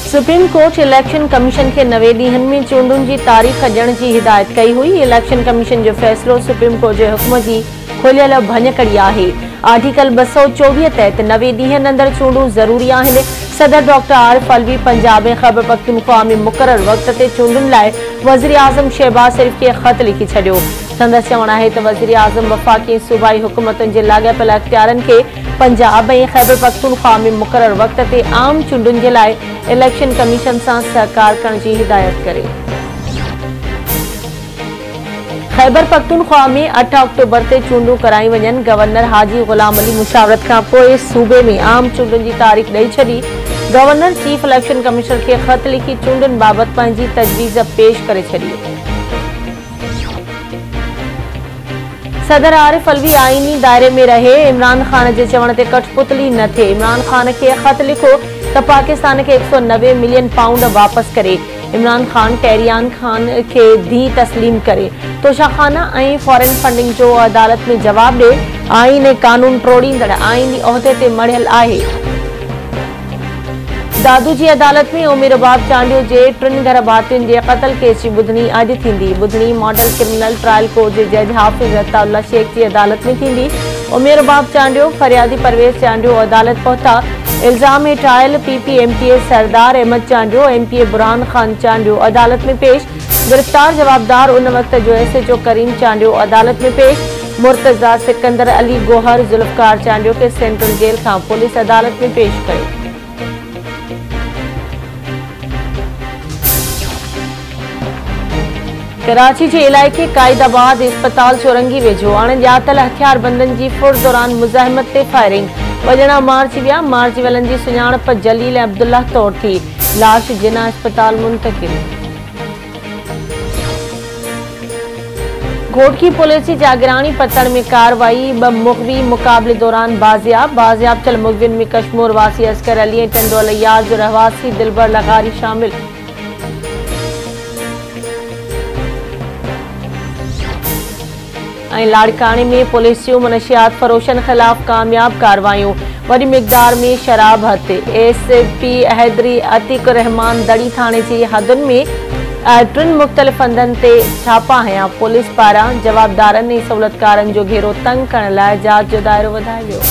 Supreme court election commission के नवे ॾींहनि में चूंडुनि जी तारीख़ ॾियण जी हिदायत कई हुई। इलेक्शन कमीशन जो फ़ैसिलो सुप्रीम कोर्ट जे हुक्म जी खुलियल भञकड़ी आहे। आर्टिकल 224 तहत नवे ॾींहनि अंदरि चूंडूं ज़रूरी आहिनि। सदर डॉक्टर आरिफ अलवी पंजाब ऐं ख़ैबर पख्तूनख्वा में मुक़रर वक़्त ते चूंडुनि लाइ वज़ीर आज़म शहबाज शरीफ़ खे ख़त लिखी छॾियो। संदसि चवणु आहे त वज़ीर आज़म वफ़ाक़ी ऐं सूबाई हुकूमतुनि जे लाॻापियल अख़्तियारनि खे पंजाब ऐं ख़ैबर पख्तूनख्वा में मुक़रर वक़्त ते आम चूंडुनि जे लाइ इलेक्शन कमीशन सां सहकार करण जी हिदायत करे। खैबर पख्तूनख्वा में 8 अक्टूबर ते चूंडूं कराई वञनि। गवर्नर हाजी ग़ुलाम अली मुशावरत खां पोइ सूबे में आम चूंडुनि जी तारीख़ ॾेई छॾी। गवर्नर चीफ इलेक्शन कमिश्नर खे ख़त लिखी चूंडुनि बाबति पंहिंजी तजवीज़ पेश करे छॾी। सदर आरिफ अलवी आईनी दायरे में रहे। इमरान खान जे चवण ते कठपुतली न थिए। इमरान खान खे ख़त लिखो त पाकिस्तान के 190 मिलियन पाउंड वापस करे। इमरान खान टेहरियान खान के धी तस्लीम करे। तोशाखाना ऐं फॉरेन फंडिंग जो अदालत में जवाब ॾे। आईन ऐं कानून टोड़ींदड़ आईनी उहिदे ते मढ़ियल आहे। दादू जी अदालत में उमेर बाब चांडियो जे 3 घर भातियुनि जे क़त्ल केस जी ॿुधणी अॼु थींदी। ॿुधणी मॉडल क्रिमिनल ट्रायल कोर्ट जे जज हाफ़िज़ अताउल्ला शेख जी अदालत में थींदी। उमेर बाब चांडियो फरियादी परवेज़ चांडियो अदालत पहुता। इल्ज़ाम हेठि आयल PPMTA सरदार अहमद चांडियो MPA बुरहान खान चांडियो अदालत में पेश। गिरफ़्तार जवाबदार उन वक़्त जो SHO करीम चांडियो अदालत में पेश। मुर्तज़ा सिकंदर अली गोहर ज़ुल्फ़कार चांडियो के सेंट्रल जेल खां पुलिस अदालत में पेश कयो। कराची जे इलाइक़े काइदाबाद इस्पताल चौरंगी वेझो अणॼातल हथियारबंदनि जी फुर दौरान मुज़ाहिमत ते फायरिंग। वॼणा मारिजी विया। मारिजी वियलनि जी सुञाणप जलील ऐं अब्दुल्ला तौर थी। लाश जिना अस्पताल मुंतक़िल। घोटकी पुलिस जी जागरानी पतड़ में कार्रवाई। 2 मुग़वी मुक़ाबले दौरान बाज़ियाब थियल मुग़वियुनि में कश्मीर वासी अस्कर अली ऐं टंडोल यार जो रहवासी दिलबर लगारी शामिल। लाड़काने में पुलिस जूं मनशियात फरोशन खिलाफ कामयाब कार्रवाइयों। वॾी मिक़दार में शराब हथ। SP हैदरी अतीक रहमान दड़ी थाने जी हदुनि में 3 मुख़्तलिफ़ हंधनि ते छापा हया। पुलिस पारां जवाबदारनि ऐं सहूलियतकारनि जो घेरो तंग करण लाइ जांच जो दाइरो वधायो वियो।